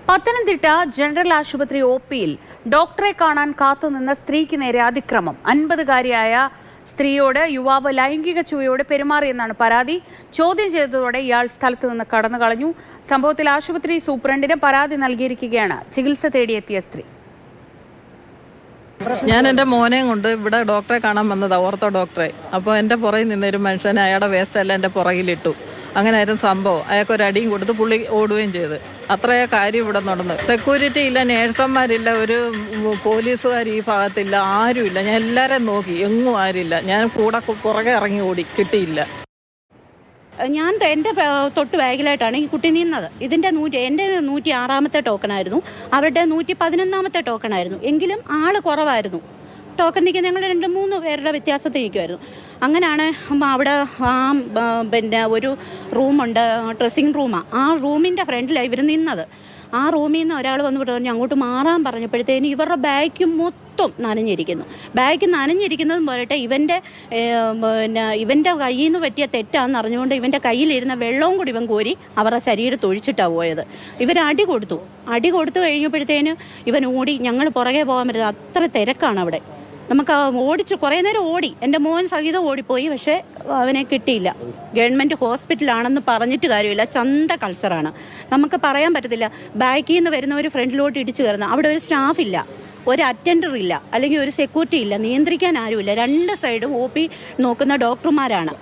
Pathanamthitta general ആശുപത്രി ഒപിയിൽ ഡോക്ടറെ കാണാൻ കാത്തുനിന്ന സ്ത്രീക്ക് നേരെ അതിക്രമം. 50-കാരിയായ സ്ത്രീയോട് യുവാവ് ലൈംഗിക ചുവയോടെ പെരുമാറിയെന്നാണ് പരാതി. ചോദ്യം ചെയ്തതോടെ ഇയാൾ സ്ഥലത്ത് നിന്ന് കടന്നു കളഞ്ഞു. സംഭവത്തിൽ ആശുപത്രി സൂപ്രണ്ടിന് പരാതി നൽകിയിരിക്കുകയാണ് ചികിത്സ തേടിയെത്തിയ സ്ത്രീ. ഞാൻ എൻ്റെ മോനെയും കൊണ്ട് ഇവിടെ ഡോക്ടറെ കാണാൻ വന്നതാണ്, ഓർത്തോ ഡോക്ടറെ. അപ്പോൾ എൻ്റെ പുറകിൽ നിന്നൊരു മനുഷ്യനെ അയാളുടെ വേസ്റ്റ് എല്ലാം എൻ്റെ പുറകിലിട്ടു. അങ്ങനെയായിരുന്നു സംഭവം. അയാൾക്ക് ഒരു അടിയും കൊടുത്ത് പുള്ളി ഓടുകയും ചെയ്ത്. അത്രയേ കാര്യം ഇവിടെ നടന്നു. സെക്യൂരിറ്റി ഇല്ല, നേഴ്സന്മാരില്ല, ഒരു പോലീസുകാർ ഈ ഭാഗത്തില്ല, ആരുമില്ല. ഞാൻ എല്ലാവരെയും നോക്കി, എങ്ങും ആരില്ല. ഞാൻ കൂടെ പുറകെ ഇറങ്ങി ഓടി, കിട്ടിയില്ല. ഞാൻ എൻ്റെ തൊട്ട് ബാഗിലായിട്ടാണ് ഈ കുട്ടി നിന്നത്. എൻ്റെ 106-ാമത്തെ ടോക്കണായിരുന്നു, അവരുടെ 111-ാമത്തെ ടോക്കണായിരുന്നു. എങ്കിലും ആള് കുറവായിരുന്നു. ടോക്കൺ നിൽക്കുന്ന ഞങ്ങൾ 2-3 പേരുടെ വ്യത്യാസത്തിൽ നിൽക്കുമായിരുന്നു. അങ്ങനെയാണ് അവിടെ പിന്നെ ഒരു റൂമുണ്ട്, ഡ്രസ്സിങ് റൂമാണ്. ആ റൂമിൻ്റെ ഫ്രണ്ടിലാണ് ഇവർ നിന്നത്. ആ റൂമിൽ നിന്ന് ഒരാൾ വന്ന് പറഞ്ഞു അങ്ങോട്ട് മാറാൻ പറഞ്ഞപ്പോഴത്തേന് ഇവരുടെ ബാഗ് മൊത്തം നനഞ്ഞിരിക്കുന്നു. ബാഗ് നനഞ്ഞിരിക്കുന്നതും പോരട്ടെ, ഇവൻ്റെ കയ്യിൽ നിന്ന് പറ്റിയ തെറ്റാണെന്ന് അറിഞ്ഞുകൊണ്ട് ഇവൻ്റെ കയ്യിലിരുന്ന വെള്ളവും കൂടി ഇവൻ കോരി അവരുടെ ശരീരത്ത് ഒഴിച്ചിട്ടാണ് പോയത്. ഇവർ അടി കൊടുത്തു കഴിഞ്ഞപ്പോഴത്തേന് ഇവൻ ഓടി. ഞങ്ങൾ പുറകെ പോകാൻ പറ്റില്ല, അത്ര തിരക്കാണ് അവിടെ. നമുക്ക് ഓടിച്ച് കുറേ നേരം ഓടി, എൻ്റെ മോൻ സഹിതം ഓടിപ്പോയി. പക്ഷേ അവനെ കിട്ടിയില്ല. ഗവൺമെൻറ് ഹോസ്പിറ്റലാണെന്ന് പറഞ്ഞിട്ട് കാര്യമില്ല, ചന്ത കൾച്ചറാണ്. നമുക്ക് പറയാൻ പറ്റത്തില്ല. ബാക്കിൽ നിന്ന് വരുന്നവർ ഫ്രണ്ടിലോട്ട് ഇടിച്ചു കയറുന്ന, അവിടെ ഒരു സ്റ്റാഫില്ല, ഒരു അറ്റൻഡർ ഇല്ല, അല്ലെങ്കിൽ ഒരു സെക്യൂരിറ്റി ഇല്ല, നിയന്ത്രിക്കാൻ ആരുമില്ല. 2 സൈഡും OP നോക്കുന്ന ഡോക്ടർമാരാണ്.